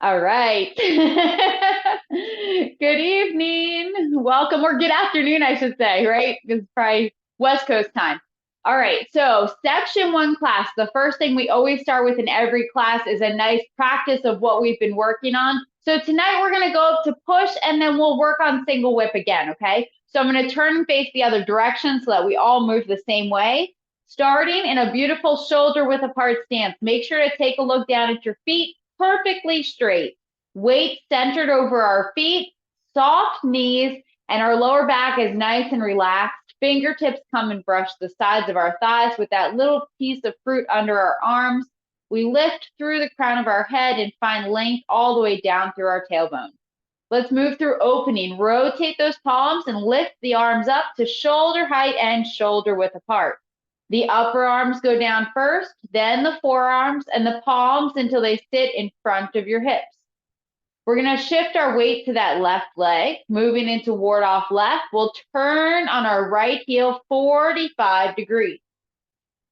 All right. Good evening. Welcome, or good afternoon, I should say, right? It's probably West Coast time. All right. So, section one class, the first thing we always start with in every class is a nice practice of what we've been working on. So, tonight we're going to go up to push and then we'll work on single whip again. Okay. So, I'm going to turn and face the other direction so that we all move the same way. Starting in a beautiful shoulder width apart stance. Make sure to take a look down at your feet perfectly straight. Weight centered over our feet, soft knees, and our lower back is nice and relaxed. Fingertips come and brush the sides of our thighs with that little piece of fruit under our arms. We lift through the crown of our head and find length all the way down through our tailbone. Let's move through opening. Rotate those palms and lift the arms up to shoulder height and shoulder width apart. The upper arms go down first, then the forearms and the palms until they sit in front of your hips. We're going to shift our weight to that left leg, moving into ward off left. We'll turn on our right heel 45 degrees.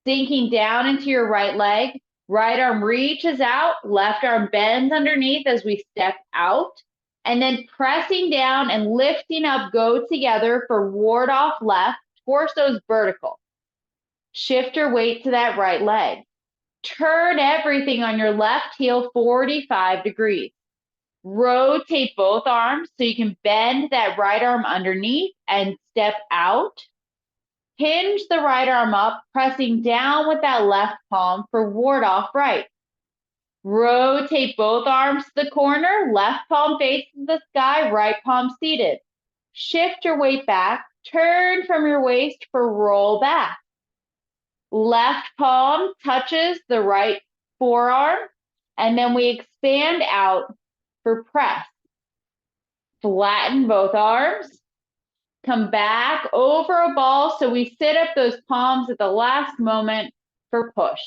Sinking down into your right leg, right arm reaches out, left arm bends underneath as we step out, and then pressing down and lifting up go together for ward off left, torso's vertical. Shift your weight to that right leg. Turn everything on your left heel 45 degrees. Rotate both arms so you can bend that right arm underneath and step out. Hinge the right arm up, pressing down with that left palm for ward off right. Rotate both arms to the corner, left palm faces the sky, right palm seated. Shift your weight back, turn from your waist for roll back. Left palm touches the right forearm, and then we expand out for press. Flatten both arms. Come back over a ball so we sit up those palms at the last moment for push.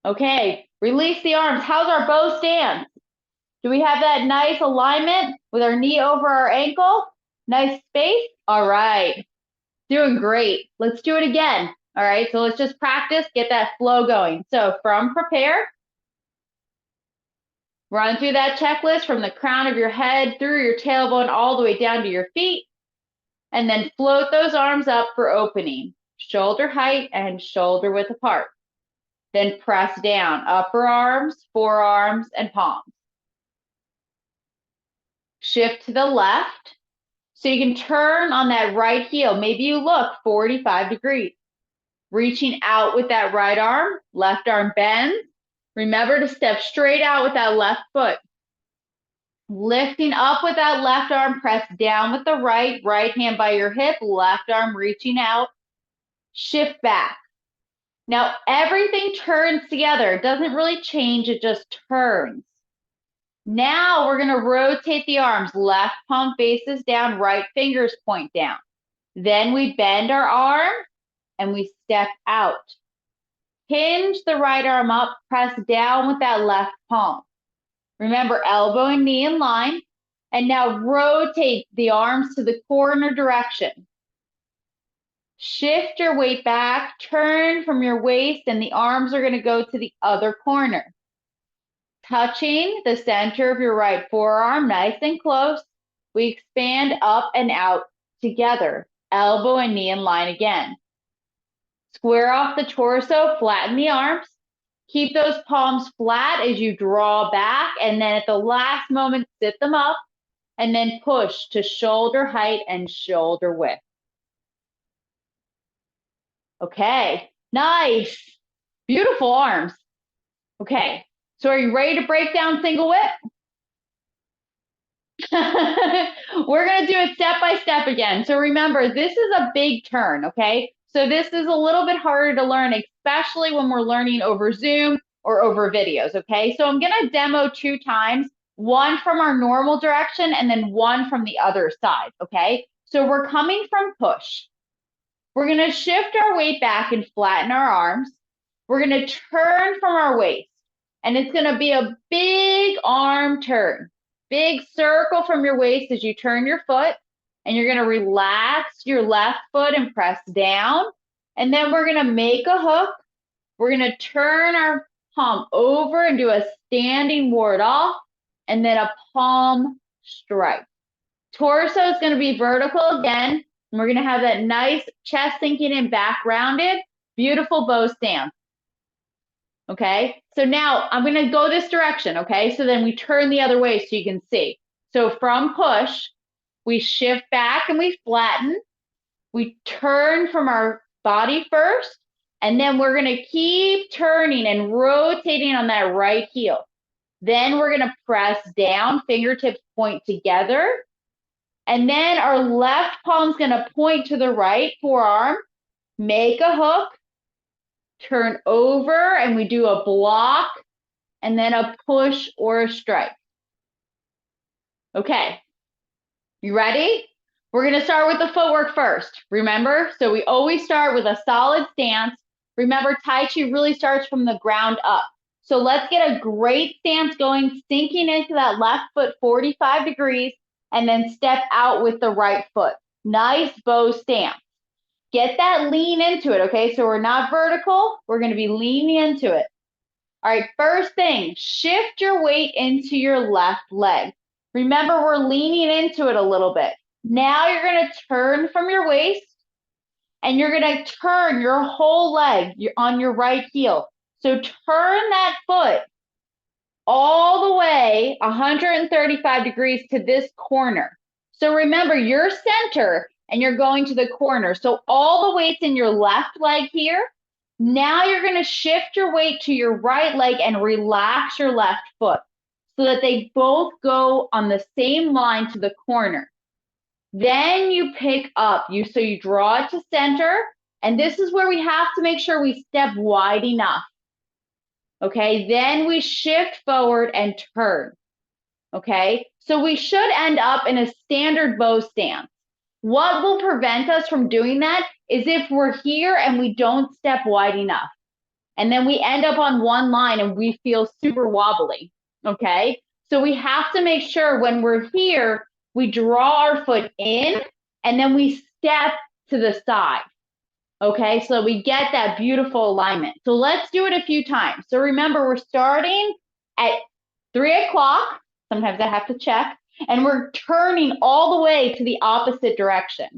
Okay, release the arms. How's our bow stance? Do we have that nice alignment with our knee over our ankle? Nice space? All right, doing great. Let's do it again. All right, so let's just practice, get that flow going. So from prepare, run through that checklist from the crown of your head, through your tailbone, all the way down to your feet, and then float those arms up for opening, shoulder height and shoulder width apart. Then press down, upper arms, forearms, and palms. Shift to the left, so you can turn on that right heel. Maybe you look 45 degrees. Reaching out with that right arm, left arm bends. Remember to step straight out with that left foot. Lifting up with that left arm, press down with the right, right hand by your hip, left arm reaching out. Shift back. Now everything turns together. It doesn't really change, it just turns. Now we're going to rotate the arms. Left palm faces down, right fingers point down. Then we bend our arm and we step out. Hinge the right arm up, press down with that left palm. Remember, elbow and knee in line. And now rotate the arms to the corner direction. Shift your weight back, turn from your waist, and the arms are going to go to the other corner. Touching the center of your right forearm, nice and close. We expand up and out together. Elbow and knee in line again. Square off the torso, flatten the arms. Keep those palms flat as you draw back, and then at the last moment, sit them up, and then push to shoulder height and shoulder width. Okay, nice. Beautiful arms. Okay, so are you ready to break down single whip? We're going to do it step by step again. So remember, this is a big turn, okay? So this is a little bit harder to learn, especially when we're learning over Zoom or over videos, okay? So I'm going to demo 2 times, one from our normal direction and then one from the other side, okay? So we're coming from push. We're going to shift our weight back and flatten our arms. We're going to turn from our waist, and it's going to be a big arm turn. Big circle from your waist as you turn your foot, and you're going to relax your left foot and press down. And then we're going to make a hook. We're going to turn our palm over and do a standing ward off, and then a palm strike. Torso is going to be vertical again. And we're going to have that nice chest sinking in, back rounded, beautiful bow stance. Okay, so now I'm going to go this direction. Okay, so then we turn the other way so you can see. So from push, we shift back and we flatten. We turn from our body first, and then we're going to keep turning and rotating on that right heel. Then we're going to press down, fingertips point together. And then our left palm's going to point to the right forearm, make a hook, turn over, and we do a block, and then a push or a strike. Okay, you ready? We're going to start with the footwork first, remember? So we always start with a solid stance. Remember, Tai Chi really starts from the ground up. So let's get a great stance going, sinking into that left foot 45 degrees, and then step out with the right foot. Nice bow stance. Get that lean into it, okay? So we're not vertical. We're going to be leaning into it. All right, first thing, shift your weight into your left leg. Remember, we're leaning into it a little bit. Now you're going to turn from your waist, and you're going to turn your whole leg on your right heel. So turn that foot all the way 135 degrees to this corner. So remember, you're center and you're going to the corner. So all the weight's in your left leg here. Now you're going to shift your weight to your right leg and relax your left foot so that they both go on the same line to the corner. Then you pick up, so you draw it to center, and this is where we have to make sure we step wide enough. Okay, then we shift forward and turn. Okay, so we should end up in a standard bow stance. What will prevent us from doing that is if we're here and we don't step wide enough. And then we end up on one line and we feel super wobbly. Okay, so we have to make sure when we're here, we draw our foot in and then we step to the side. Okay, so we get that beautiful alignment. So let's do it a few times. So remember, we're starting at 3 o'clock. Sometimes I have to check. And we're turning all the way to the opposite direction.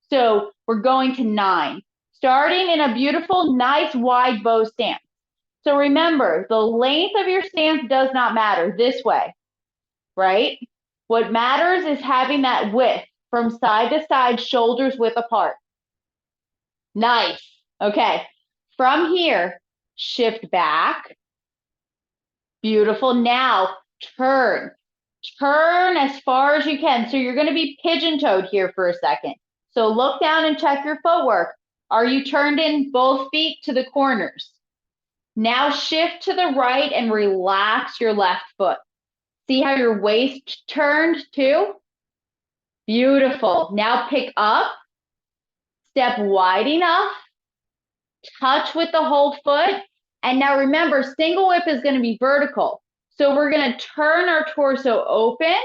So we're going to 9. Starting in a beautiful, nice, wide bow stance. So remember, the length of your stance does not matter this way, right? What matters is having that width from side to side, shoulders width apart. Nice. Okay. From here, shift back. Beautiful. Now turn. Turn as far as you can. So you're going to be pigeon-toed here for a second. So look down and check your footwork. Are you turned in both feet to the corners? Now shift to the right and relax your left foot. See how your waist turned too? Beautiful. Now pick up. Step wide enough, touch with the whole foot, and now remember, single whip is going to be vertical. So we're going to turn our torso open,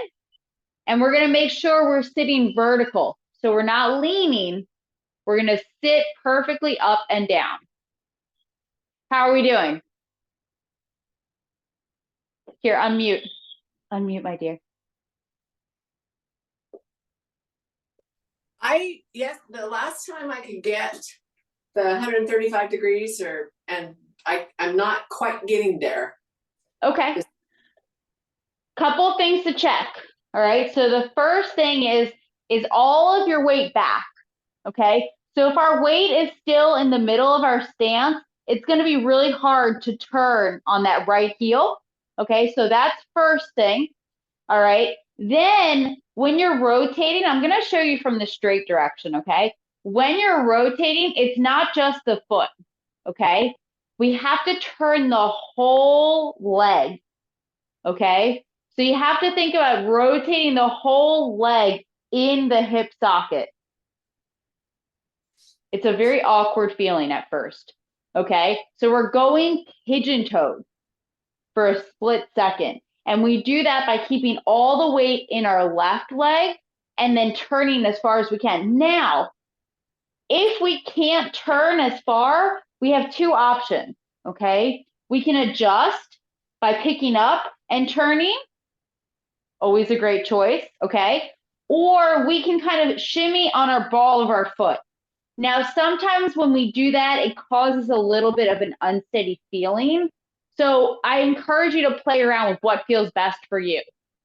and we're going to make sure we're sitting vertical. So we're not leaning. We're going to sit perfectly up and down. How are we doing? Here, unmute. Unmute, my dear. Yes, the last time I could get the 135 degrees and I'm not quite getting there. Okay. Couple things to check. All right. So the first thing is all of your weight back. Okay. So if our weight is still in the middle of our stance, it's going to be really hard to turn on that right heel. Okay. So that's first thing. All right. Then when you're rotating, I'm going to show you from the straight direction. Okay. When you're rotating, it's not just the foot. Okay. We have to turn the whole leg. Okay. So you have to think about rotating the whole leg in the hip socket. It's a very awkward feeling at first. Okay. So we're going pigeon-toed for a split second. And we do that by keeping all the weight in our left leg and then turning as far as we can. Now, if we can't turn as far, we have two options, okay? We can adjust by picking up and turning. Always a great choice, okay? Or we can kind of shimmy on our ball of our foot. Now, sometimes when we do that, it causes a little bit of an unsteady feeling. So I encourage you to play around with what feels best for you.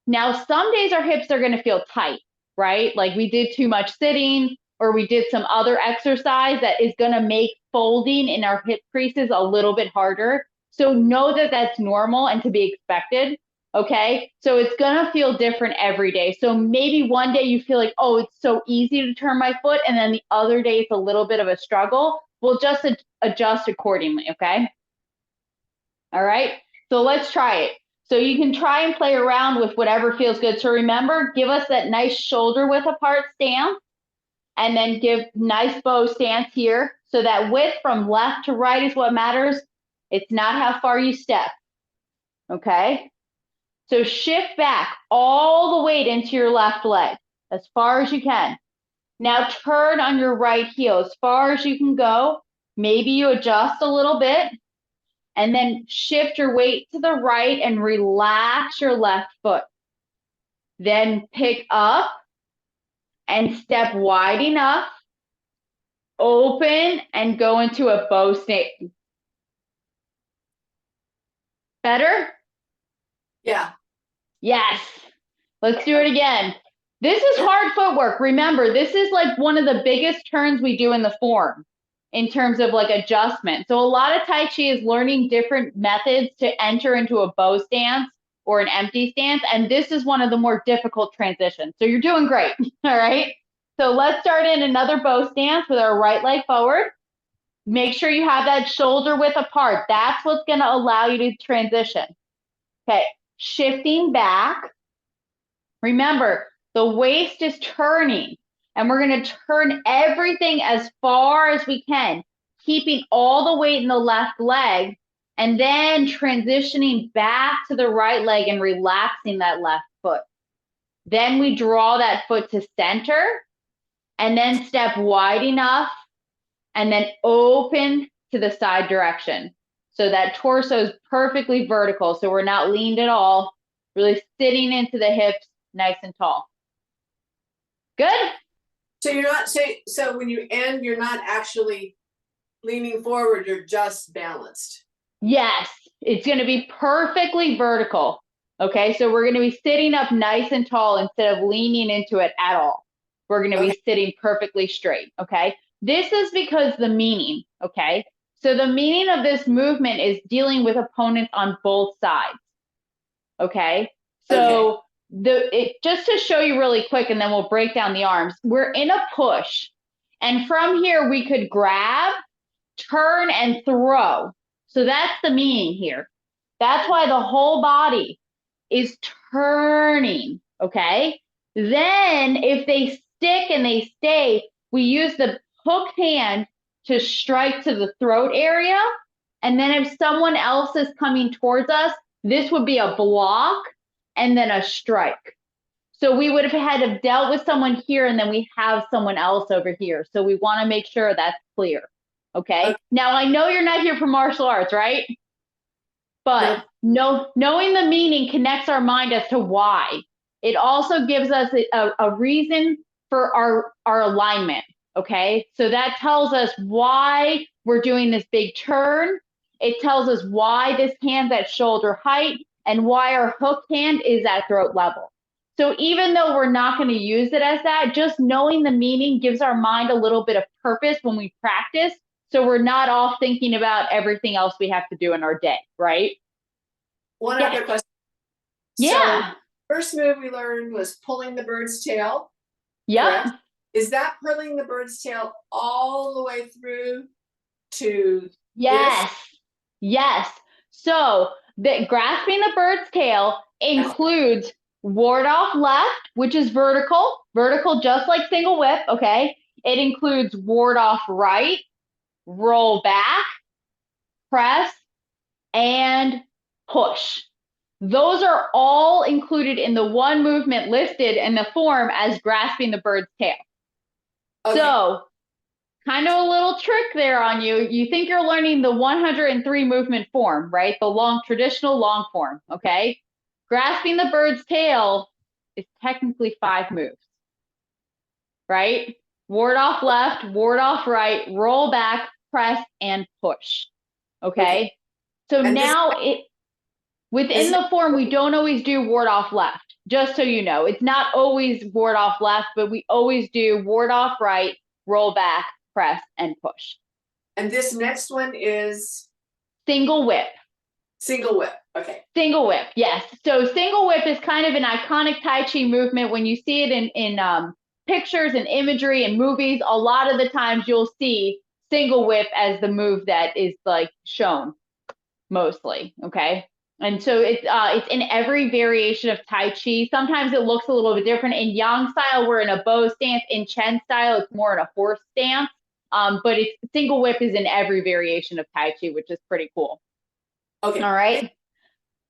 Now, some days our hips are going to feel tight, right? Like we did too much sitting or we did some other exercise that is going to make folding in our hip creases a little bit harder. So know that that's normal and to be expected. Okay, so it's gonna feel different every day. So maybe one day you feel like, oh, it's so easy to turn my foot, and then the other day it's a little bit of a struggle. We'll just adjust accordingly, okay? All right, so let's try it. So you can try and play around with whatever feels good. So remember, give us that nice shoulder width apart stance, and then give nice bow stance here. So that width from left to right is what matters. It's not how far you step, okay? So shift back all the weight into your left leg as far as you can. Now turn on your right heel as far as you can go. Maybe you adjust a little bit and then shift your weight to the right and relax your left foot. Then pick up and step wide enough, open and go into a bow stance. Better? Yeah. Yes. Let's do it again. This is hard footwork. Remember, this is like one of the biggest turns we do in the form in terms of like adjustment. So a lot of Tai Chi is learning different methods to enter into a bow stance or an empty stance. And this is one of the more difficult transitions. So you're doing great. All right. So let's start in another bow stance with our right leg forward. Make sure you have that shoulder width apart. That's what's going to allow you to transition. Okay. Shifting back. Remember, the waist is turning, and we're going to turn everything as far as we can, keeping all the weight in the left leg, and then transitioning back to the right leg and relaxing that left foot. Then we draw that foot to center, and then step wide enough, and then open to the side direction. So that torso is perfectly vertical, so we're not leaned at all, really sitting into the hips, nice and tall. Good? So you're not so when you end, you're not actually leaning forward, you're just balanced. Yes, it's going to be perfectly vertical. Okay, so we're going to be sitting up nice and tall instead of leaning into it at all. We're going to be sitting perfectly straight. Okay, this is because the meaning. Okay, so the meaning of this movement is dealing with opponents on both sides. Okay, so just to show you really quick, and then we'll break down the arms. We're in a push, and from here we could grab, turn, and throw. So that's the meaning here. That's why the whole body is turning, okay? Then if they stick and they stay, we use the hooked hand to strike to the throat area. And then if someone else is coming towards us, this would be a block and then a strike. So we would have had to have dealt with someone here, and then we have someone else over here. So we want to make sure that's clear. Okay. Now I know you're not here for martial arts, right? But knowing the meaning connects our mind as to why. It also gives us a reason for our alignment. Okay. So that tells us why we're doing this big turn. It tells us why this hand's at shoulder height and why our hooked hand is at throat level. So even though we're not going to use it as that, just knowing the meaning gives our mind a little bit of purpose when we practice. So we're not all thinking about everything else we have to do in our day, right? One other question. Yeah. So first move we learned was pulling the bird's tail. Yep. Correct? Is that pulling the bird's tail all the way through to Yes. Yes. So the grasping the bird's tail includes ward off left, which is vertical just like single whip, okay? It includes ward off right, roll back, press, and push. Those are all included in the one movement listed in the form as grasping the bird's tail. Okay. So kind of a little trick there on you. You think you're learning the 103 movement form, right? The long, traditional long form, okay? Grasping the bird's tail is technically 5 moves, right? Ward off left, ward off right, roll back, press, and push, okay? So And this, now within this, the form, we don't always do ward off left, just so you know. It's not always ward off left, but we always do ward off right, roll back, press, and push. and this next one is Single whip. single whip. Okay. Single whip, yes. So single whip is kind of an iconic Tai Chi movement. When you see it in pictures and imagery and movies, a lot of the times you'll see single whip as the move that is like shown mostly, okay? And so it's in every variation of Tai Chi. Sometimes it looks a little bit different. In Yang style, we're in a bow stance. In Chen style, it's more in a horse stance. But it's single whip is in every variation of Tai Chi, which is pretty cool. Okay. All right.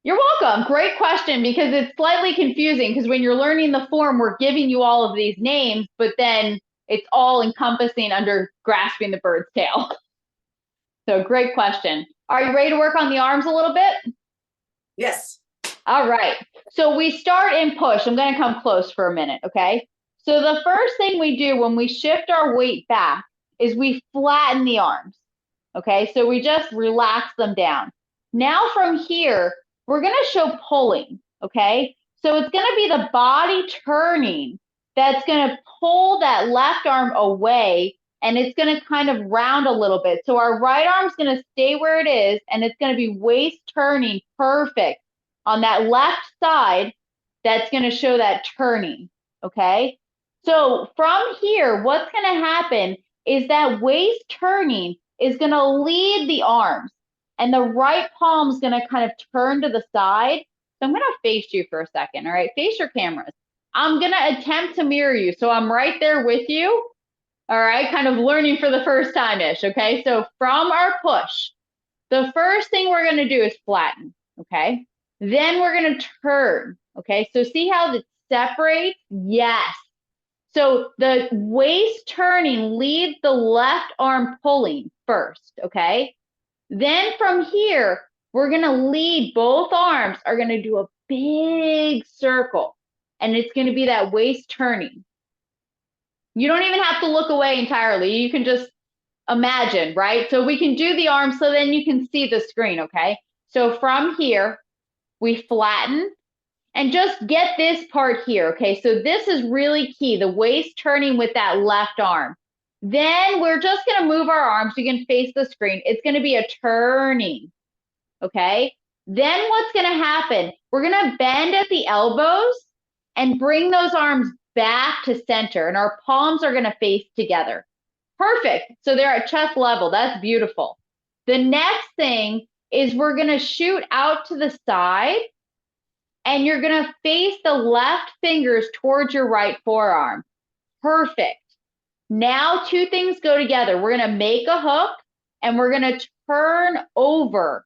You're welcome. Great question, because it's slightly confusing because when you're learning the form, we're giving you all of these names, but then it's all encompassing under grasping the bird's tail. So great question. Are you ready to work on the arms a little bit? Yes. All right. So we start in push. I'm going to come close for a minute, okay? So the first thing we do when we shift our weight back is we flatten the arms, okay? So we just relax them down. Now from here, we're going to show pulling, okay? So it's going to be the body turning that's going to pull that left arm away, and it's going to kind of round a little bit. So our right arm's going to stay where it is, and it's going to be waist turning perfect on that left side. That's going to show that turning, okay? So from here, what's going to happen is that waist turning is going to lead the arms, and the right palm is going to kind of turn to the side. So I'm going to face you for a second, all right? Face your cameras. I'm going to attempt to mirror you, so I'm right there with you, all right? Kind of learning for the first time-ish, okay? So from our push, the first thing we're going to do is flatten, okay? Then we're going to turn, okay? So see how it separates? Yes. So the waist turning leads the left arm pulling first, okay? Then from here, we're going to lead, both arms are going to do a big circle, and it's going to be that waist turning. You don't even have to look away entirely. You can just imagine, right? So we can do the arms so then you can see the screen, okay? So from here, we flatten, and just get this part here, okay? So this is really key, the waist turning with that left arm. Then we're just gonna move our arms. You can face the screen. It's gonna be a turning, okay? Then what's gonna happen? We're gonna bend at the elbows and bring those arms back to center, and our palms are gonna face together. Perfect. So they're at chest level. That's beautiful. The next thing is we're gonna shoot out to the side, and you're gonna face the left fingers towards your right forearm. Perfect. Now 2 things go together. We're gonna make a hook, and we're gonna turn over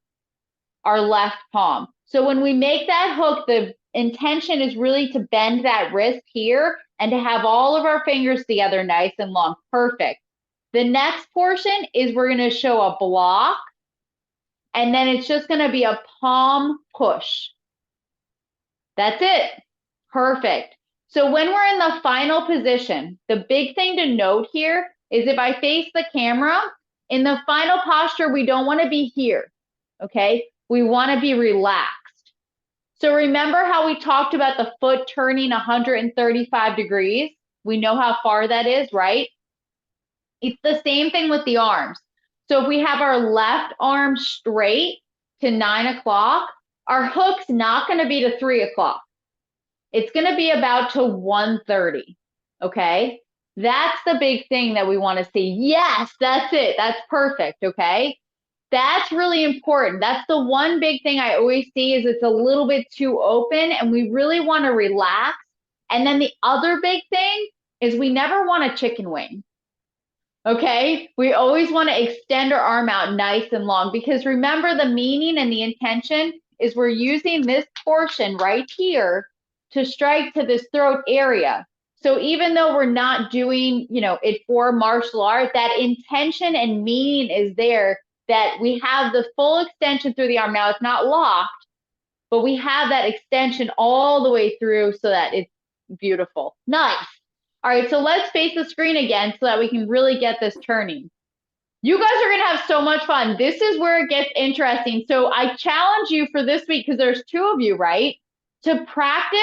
our left palm. So when we make that hook, the intention is really to bend that wrist here and to have all of our fingers together nice and long. Perfect. The next portion is we're gonna show a block, and then it's just gonna be a palm push. That's it. Perfect. So when we're in the final position, the big thing to note here is if I face the camera, in the final posture, we don't want to be here, okay? We want to be relaxed. So remember how we talked about the foot turning 135 degrees? We know how far that is, right? It's the same thing with the arms. So if we have our left arm straight to 9 o'clock, our hook's not going to be to 3 o'clock. It's going to be about to 1:30, okay? That's the big thing that we want to see. Yes, that's it. That's perfect, okay? That's really important. That's the one big thing I always see is it's a little bit too open, and we really want to relax. And then the other big thing is we never want a chicken wing, okay? We always want to extend our arm out nice and long, because remember, the meaning and the intention is we're using this portion right here to strike to this throat area. So even though we're not doing, it for martial art, that intention and meaning is there, that we have the full extension through the arm. Now it's not locked, but we have that extension all the way through so that it's beautiful. Nice. All right, so let's face the screen again so that we can really get this turning. You guys are going to have so much fun. This is where it gets interesting. So I challenge you for this week, because there's 2 of you, right? To practice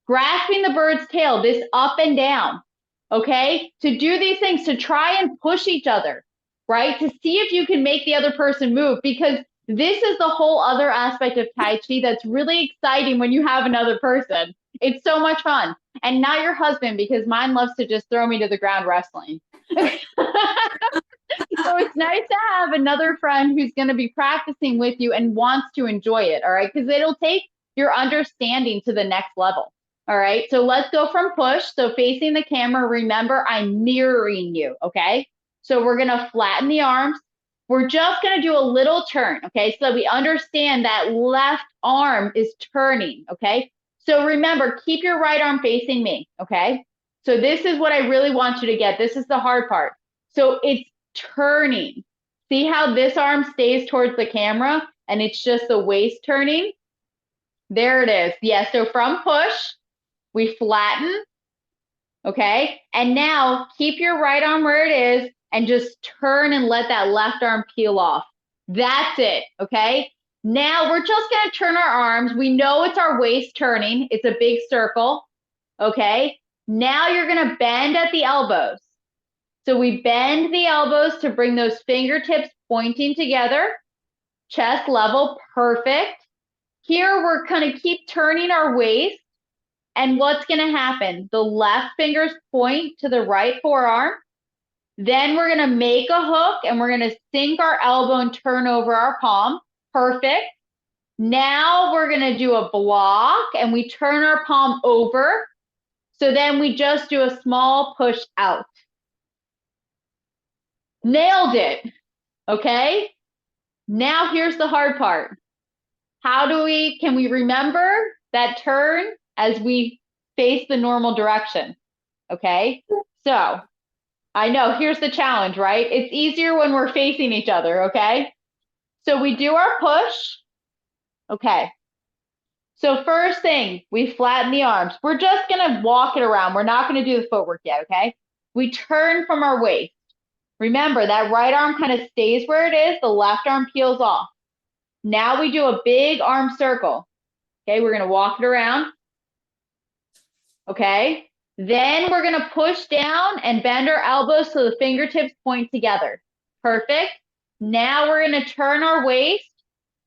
grasping the bird's tail, this up and down, okay? To do these things, to try and push each other, right? To see if you can make the other person move, because this is the whole other aspect of Tai Chi that's really exciting when you have another person. It's so much fun. And not your husband, because mine loves to just throw me to the ground wrestling. So it's nice to have another friend who's going to be practicing with you and wants to enjoy it, all right? Because it'll take your understanding to the next level, all right? So let's go from push. So facing the camera, remember, I'm mirroring you, okay? So we're going to flatten the arms. We're just going to do a little turn, okay? So that we understand that left arm is turning, okay? So remember, keep your right arm facing me, okay? So this is what I really want you to get. This is the hard part. So it's turning. See how this arm stays towards the camera and it's just the waist turning? There it is. Yeah, so from push, we flatten, okay? And now keep your right arm where it is and just turn and let that left arm peel off. That's it, okay? Now we're just gonna turn our arms. We know it's our waist turning. It's a big circle, okay? Now you're gonna bend at the elbows. So we bend the elbows to bring those fingertips pointing together, chest level, perfect. Here we're gonna keep turning our waist, and what's gonna happen? The left fingers point to the right forearm, then we're gonna make a hook and we're gonna sink our elbow and turn over our palm, perfect. Now we're gonna do a block and we turn our palm over, so then we just do a small push out. Nailed it, okay? Now here's the hard part. Can we remember that turn as we face the normal direction, okay? So, I know, here's the challenge, right? It's easier when we're facing each other, okay? So we do our push, okay. So first thing, we flatten the arms. We're just gonna walk it around. We're not gonna do the footwork yet, okay? We turn from our waist. Remember, that right arm kind of stays where it is, the left arm peels off. Now we do a big arm circle. Okay, we're gonna walk it around. Okay, then we're gonna push down and bend our elbows so the fingertips point together. Perfect. Now we're gonna turn our waist.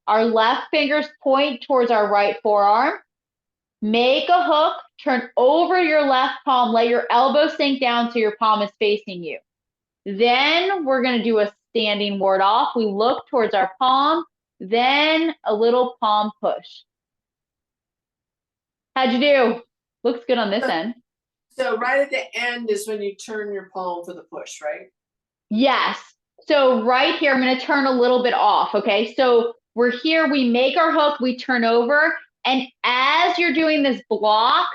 Our left fingers point towards our right forearm. Make a hook, turn over your left palm, let your elbow sink down so your palm is facing you. Then we're gonna do a standing ward off. We look towards our palm, then a little palm push. How'd you do? Looks good on this end. So right at the end is when you turn your palm for the push, right? Yes. So right here, I'm going to turn a little bit off, okay? So we're here, we make our hook, we turn over, and as you're doing this block,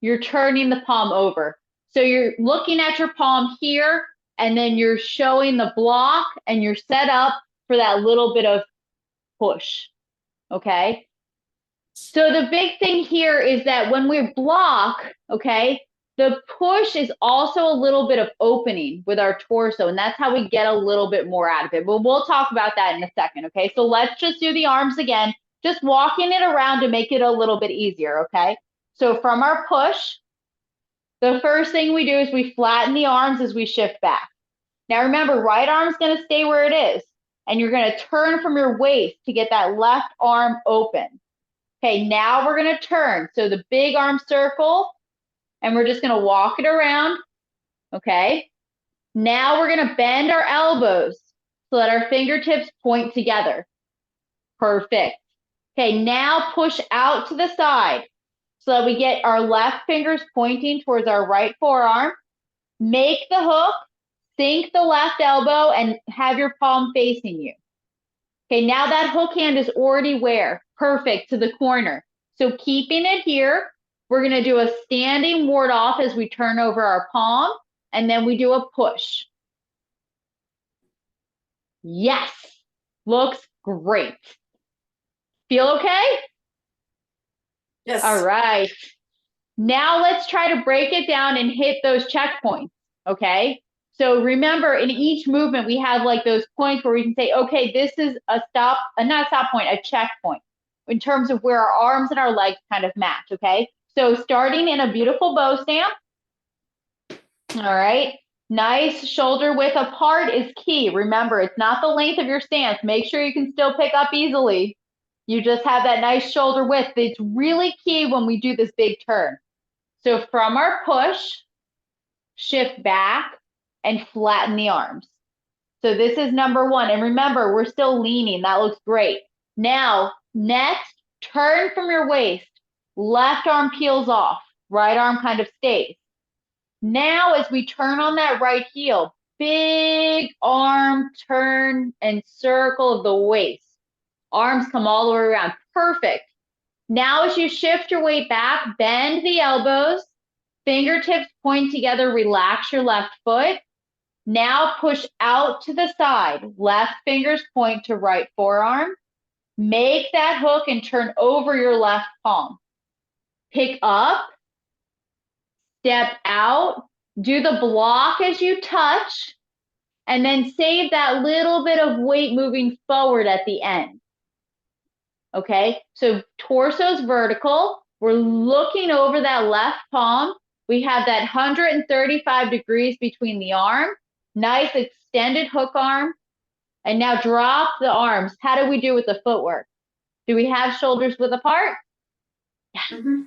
you're turning the palm over. So you're looking at your palm here, and then you're showing the block, and you're set up for that little bit of push, okay? So the big thing here is that when we block, okay, the push is also a little bit of opening with our torso, and that's how we get a little bit more out of it. But we'll talk about that in a second, okay? So let's just do the arms again, just walking it around to make it a little bit easier, okay? So from our push, the first thing we do is we flatten the arms as we shift back. Now remember, right arm's gonna stay where it is, and you're gonna turn from your waist to get that left arm open. Okay, now we're gonna turn. So the big arm circle, and we're just gonna walk it around, okay? Now we're gonna bend our elbows so that our fingertips point together. Perfect. Okay, now push out to the side so that we get our left fingers pointing towards our right forearm. Make the hook, sink the left elbow, and have your palm facing you. Okay, now that hook hand is already where? Perfect, to the corner. So keeping it here, We're going to do a standing ward off as we turn over our palm, and then we do a push. Yes, looks great. Feel okay? Yes. All right. Now let's try to break it down and hit those checkpoints, okay? So remember, in each movement, we have like those points where we can say, okay, this is a stop, not a stop point, a checkpoint in terms of where our arms and our legs kind of match, okay? So starting in a beautiful bow stamp, all right? Nice shoulder width apart is key. Remember, it's not the length of your stance. Make sure you can still pick up easily. You just have that nice shoulder width. It's really key when we do this big turn. So from our push, shift back and flatten the arms. So this is number one. And remember, we're still leaning. That looks great. Now, next, turn from your waist. Left arm peels off. Right arm kind of stays. Now, as we turn on that right heel, big arm turn and circle of the waist. Arms come all the way around. Perfect. Now, as you shift your weight back, bend the elbows, fingertips point together, relax your left foot. Now push out to the side. Left fingers point to right forearm. Make that hook and turn over your left palm. Pick up, step out, do the block as you touch, and then save that little bit of weight moving forward at the end. Okay, so torso's vertical. We're looking over that left palm. We have that 135 degrees between the arm. Nice extended hook arm. And now drop the arms. How do we do with the footwork? Do we have shoulders width apart? Yeah. Mm-hmm.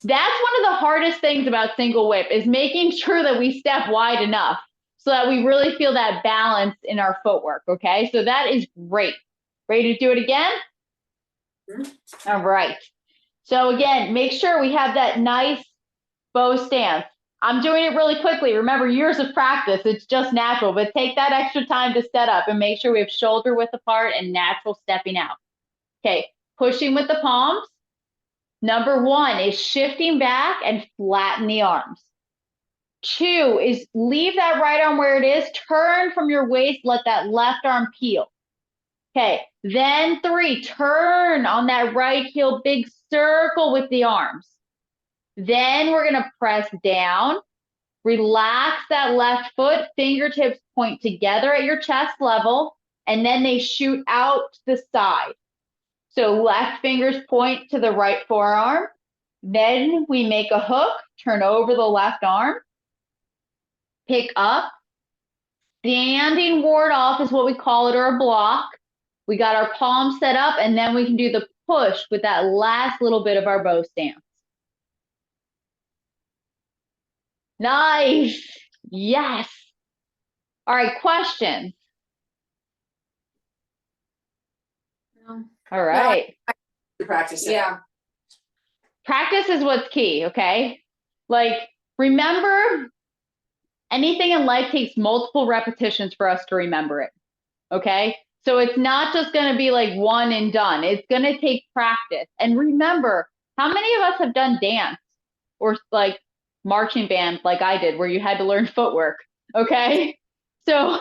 That's one of the hardest things about single whip is making sure that we step wide enough so that we really feel that balance in our footwork, okay? So that is great. Ready to do it again? Mm-hmm. All right. So again, make sure we have that nice bow stance. I'm doing it really quickly. Remember, years of practice, it's just natural, but take that extra time to set up and make sure we have shoulder width apart and natural stepping out. Okay, pushing with the palms. Number one is shifting back and flatten the arms. Two is leave that right arm where it is, turn from your waist, let that left arm peel. Okay, then three, turn on that right heel, big circle with the arms. Then we're gonna press down, relax that left foot, fingertips point together at your chest level, and then they shoot out to the side. So left fingers point to the right forearm. Then we make a hook, turn over the left arm, pick up, standing ward off is what we call it, or a block. We got our palms set up, and then we can do the push with that last little bit of our bow stance. Nice. Yes. All right, questions? No. All right. No, practice it. Yeah. Practice is what's key, okay? Like, remember, anything in life takes multiple repetitions for us to remember it, okay? So it's not just going to be like one and done. It's going to take practice. And remember, how many of us have done dance or like marching band like I did, where you had to learn footwork, okay? So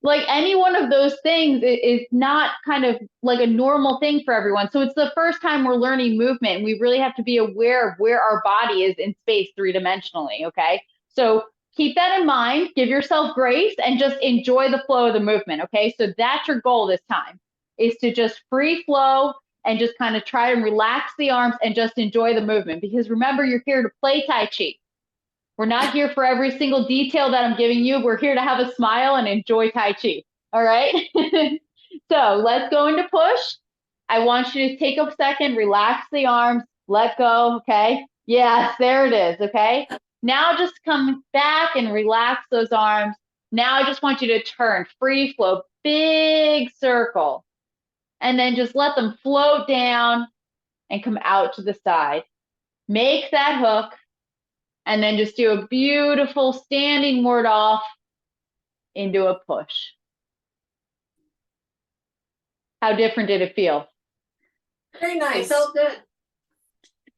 like any one of those things is not kind of like a normal thing for everyone. So it's the first time we're learning movement, and we really have to be aware of where our body is in space three-dimensionally, okay? So keep that in mind, give yourself grace, and just enjoy the flow of the movement, okay? So that's your goal this time, is to just free flow and just kind of try and relax the arms and just enjoy the movement. Because remember, you're here to play Tai Chi. We're not here for every single detail that I'm giving you. We're here to have a smile and enjoy Tai Chi, all right? So let's go into push. I want you to take a second, relax the arms, let go, okay? Yes, there it is, okay? Now just come back and relax those arms. Now I just want you to turn, free flow, big circle, and then just let them float down and come out to the side. Make that hook, and then just do a beautiful standing ward off into a push. How different did it feel? Very nice. It felt good.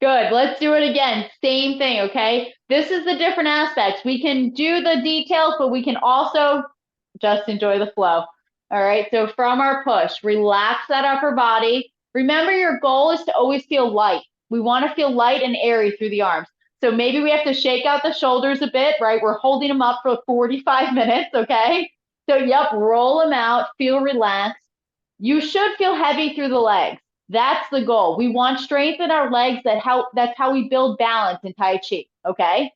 Good. Let's do it again. Same thing, okay? This is the different aspects. We can do the details, but we can also just enjoy the flow. All right. So from our push, relax that upper body. Remember, your goal is to always feel light. We want to feel light and airy through the arms. So maybe we have to shake out the shoulders a bit, right? We're holding them up for 45 minutes, okay? So, yep, roll them out, feel relaxed. You should feel heavy through the legs. That's the goal. We want strength in our legs. That's how we build balance in Tai Chi. Okay.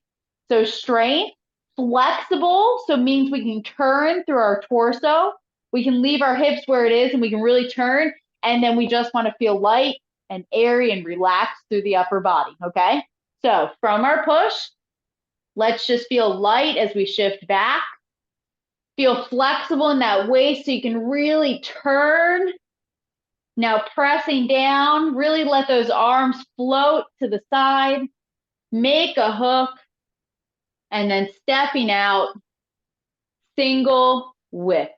So strength, flexible, so means we can turn through our torso. We can leave our hips where it is and we can really turn. And then we just want to feel light and airy and relaxed through the upper body. Okay. So from our push, let's just feel light as we shift back. Feel flexible in that waist so you can really turn. Now pressing down, really let those arms float to the side, make a hook, and then stepping out, single whip.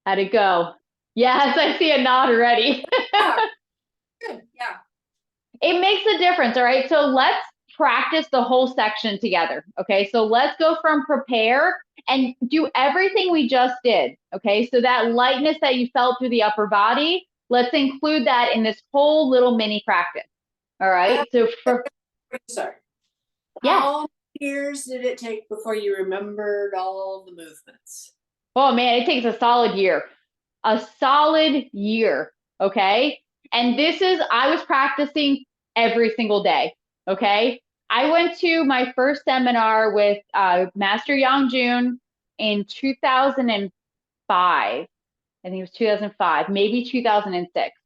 How'd it go? Yes, I see a nod already. Yeah, good. Yeah. It makes a difference, all right? So let's practice the whole section together, okay? So let's go from prepare and do everything we just did, okay? So that lightness that you felt through the upper body, let's include that in this whole little mini practice, all right? So for, Sorry. yeah. How many years did it take before you remembered all the movements? Oh man, it takes a solid year. A solid year. Okay. And I was practicing every single day. Okay. I went to my first seminar with Master Yang Jun in 2005. I think it was 2005, maybe 2006.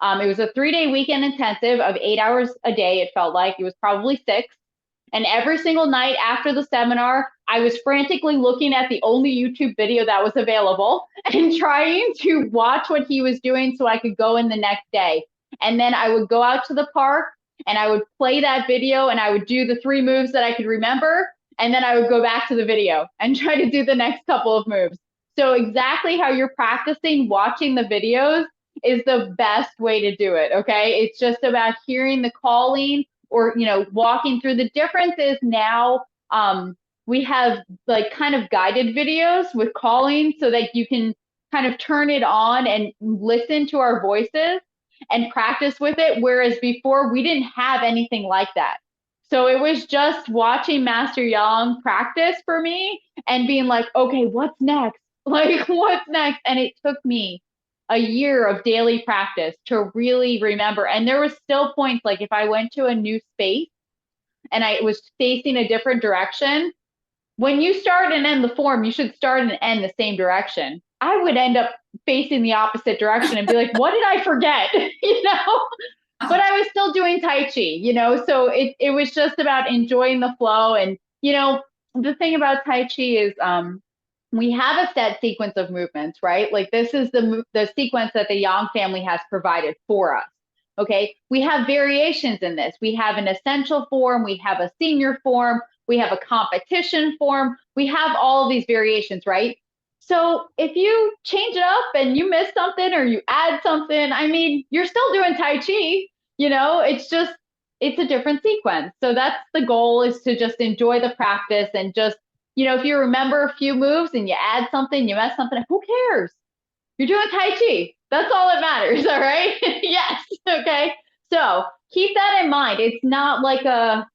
It was a 3-day weekend intensive of 8 hours a day. It felt like it was probably 6. And every single night after the seminar, I was frantically looking at the only YouTube video that was available and trying to watch what he was doing so I could go in the next day. And then I would go out to the park and I would play that video and I would do the 3 moves that I could remember. And then I would go back to the video and try to do the next couple of moves. So exactly how you're practicing watching the videos is the best way to do it. Okay. It's just about hearing the calling or, walking through. The difference is now we have like kind of guided videos with calling so that you can kind of turn it on and listen to our voices and practice with it. Whereas before we didn't have anything like that. So it was just watching Master Yang practice for me and being like, okay, what's next? Like, what's next? And it took me a year of daily practice to really remember. And there was still points like if I went to a new space and I was facing a different direction, when you start and end the form, you should start and end the same direction. I would end up facing the opposite direction and be like, what did I forget? But I was still doing Tai Chi, so it was just about enjoying the flow. And, the thing about Tai Chi is we have a set sequence of movements, right? Like this is the sequence that the Yang family has provided for us. Okay. We have variations in this. We have an essential form. We have a senior form. We have a competition form. We have all of these variations, right? So if you change it up and you miss something or you add something, I mean, you're still doing Tai Chi, it's a different sequence. So that's the goal, is to just enjoy the practice and just, if you remember a few moves and you add something, you mess something up, who cares? You're doing Tai Chi. That's all that matters. All right. Yes. Okay. So keep that in mind. It's not like a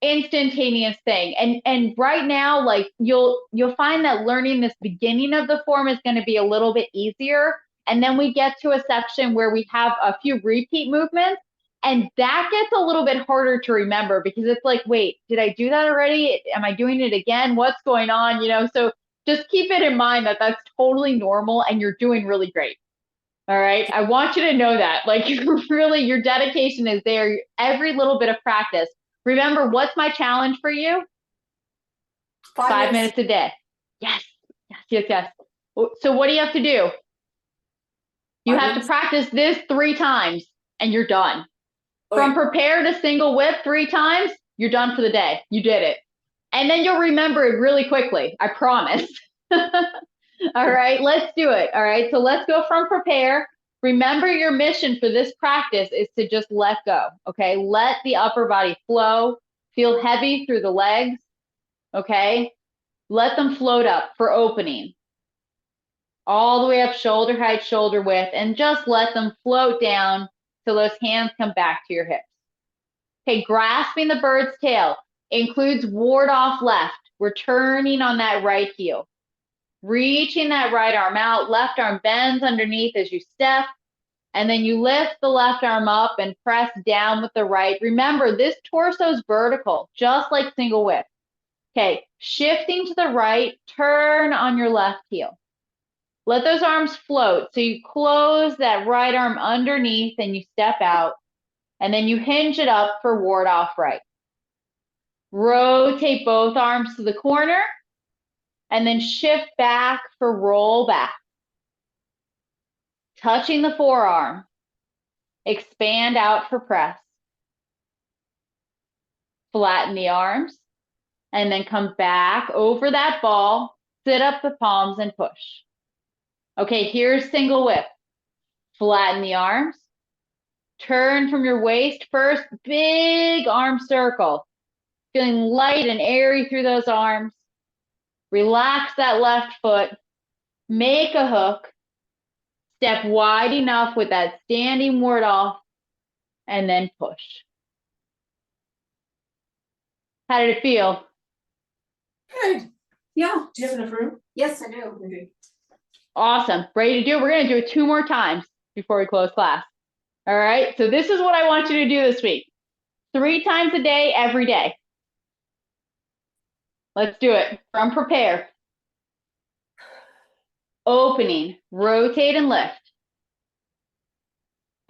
instantaneous thing. And right now, like you'll find that learning this beginning of the form is going to be a little bit easier. And then we get to a section where we have a few repeat movements. And that gets a little bit harder to remember because it's like, wait, did I do that already? Am I doing it again? What's going on? So just keep it in mind that that's totally normal and you're doing really great. All right. I want you to know that, like, really, your dedication is there. Every little bit of practice. Remember, what's my challenge for you? 5 minutes a day. Yes. Yes. Yes. Yes. So what do you have to do? You have to practice this 3 times and you're done. From prepare to single whip 3 times, you're done for the day. You did it. And then you'll remember it really quickly. I promise. All right, let's do it. All right, so let's go from prepare. Remember, your mission for this practice is to just let go, okay? Let the upper body flow, feel heavy through the legs, okay? Let them float up for opening. All the way up, shoulder height, shoulder width, and just let them float down till those hands come back to your hips. Okay, grasping the bird's tail includes ward off left. We're turning on that right heel. Reaching that right arm out, left arm bends underneath as you step, and then you lift the left arm up and press down with the right. Remember, this torso is vertical, just like single whip. Okay, shifting to the right, turn on your left heel. Let those arms float. So you close that right arm underneath and you step out, and then you hinge it up for ward off right. Rotate both arms to the corner, and then shift back for roll back. Touching the forearm, expand out for press. Flatten the arms, and then come back over that ball, sit up the palms and push. Okay, here's single whip. Flatten the arms. Turn from your waist first, big arm circle. Feeling light and airy through those arms. Relax that left foot. Make a hook. Step wide enough with that standing ward off, and then push. How did it feel? Good. Yeah. Do you have enough room? Yes, I do. Okay. Awesome. Ready to do it? We're going to do it 2 more times before we close class. All right. So this is what I want you to do this week. 3 times a day, every day. Let's do it. From prepare. Opening, rotate and lift.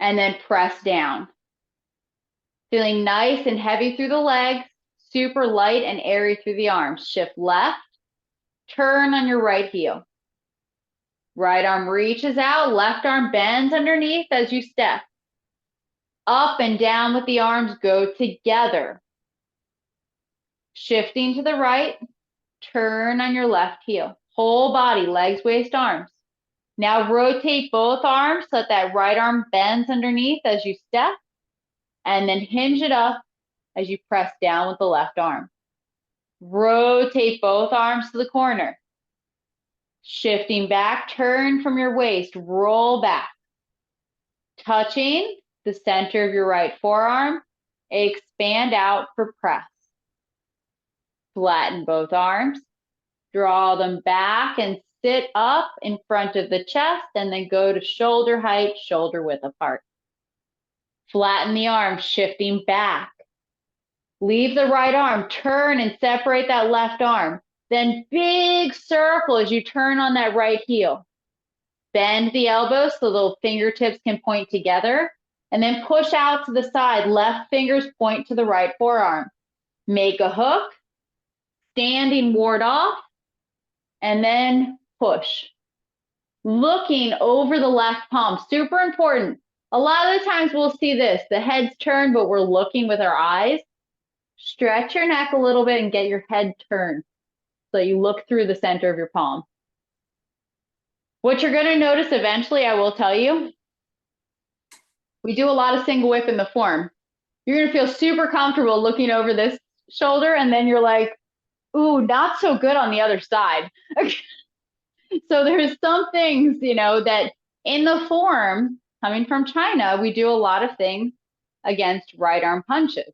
And then press down. Feeling nice and heavy through the legs, super light and airy through the arms. Shift left, turn on your right heel. Right arm reaches out, left arm bends underneath as you step. Up and down with the arms go together. Shifting to the right, turn on your left heel. Whole body, legs, waist, arms. Now rotate both arms so that right arm bends underneath as you step, and then hinge it up as you press down with the left arm. Rotate both arms to the corner. Shifting back, turn from your waist, roll back. Touching the center of your right forearm, expand out for press. Flatten both arms, draw them back and sit up in front of the chest, and then go to shoulder height, shoulder width apart. Flatten the arms, shifting back. Leave the right arm, turn and separate that left arm. Then big circle as you turn on that right heel. Bend the elbows so the fingertips can point together, and then push out to the side. Left fingers point to the right forearm. Make a hook, standing ward off, and then push. Looking over the left palm, super important. A lot of the times we'll see this, the head's turned, but we're looking with our eyes. Stretch your neck a little bit and get your head turned so you look through the center of your palm. What you're going to notice eventually, I will tell you, we do a lot of single whip in the form. You're going to feel super comfortable looking over this shoulder, and then you're like, ooh, not so good on the other side. So there's some things, you know, that in the form, coming from China, we do a lot of things against right arm punches,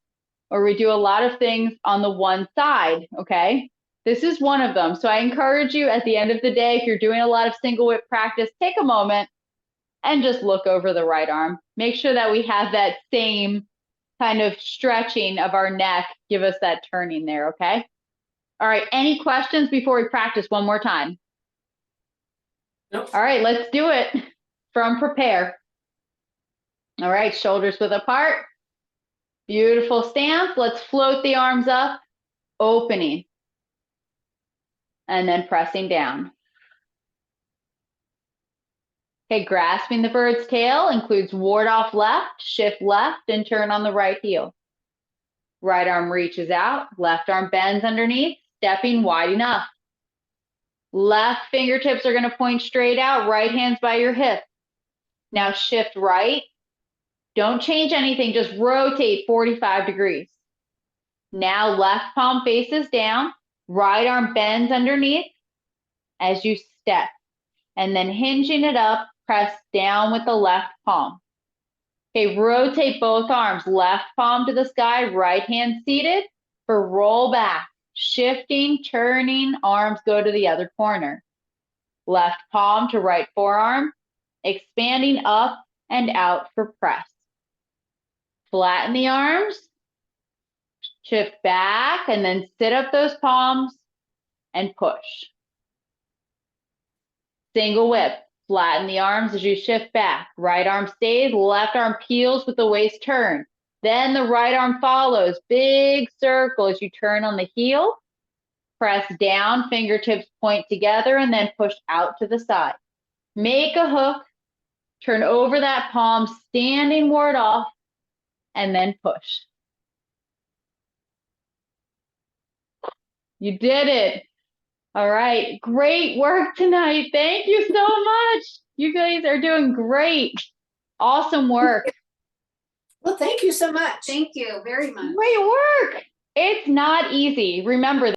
or we do a lot of things on the one side, okay? This is one of them. So I encourage you at the end of the day, if you're doing a lot of single whip practice, take a moment and just look over the right arm. Make sure that we have that same kind of stretching of our neck, give us that turning there, okay? All right, any questions before we practice one more time? Nope. All right, let's do it. From prepare. All right, shoulders width apart. Beautiful stance. Let's float the arms up, opening, and then pressing down. Okay, grasping the bird's tail includes ward off left, shift left, and turn on the right heel. Right arm reaches out, left arm bends underneath, stepping wide enough. Left fingertips are going to point straight out, right hand's by your hip. Now shift right. Don't change anything, just rotate 45 degrees. Now left palm faces down, right arm bends underneath as you step, and then hinging it up, press down with the left palm. Okay, rotate both arms, left palm to the sky, right hand seated for roll back, shifting, turning, arms go to the other corner. Left palm to right forearm, expanding up and out for press. Flatten the arms, shift back, and then sit up those palms and push. Single whip, flatten the arms as you shift back. Right arm stays, left arm peels with the waist turn. Then the right arm follows, big circle as you turn on the heel. Press down, fingertips point together, and then push out to the side. Make a hook, turn over that palm, standing ward off, and then push. You did it. All right, great work tonight. Thank you so much. You guys are doing great. Awesome work. Well, thank you so much. Thank you very much. Great work. It's not easy. Remember,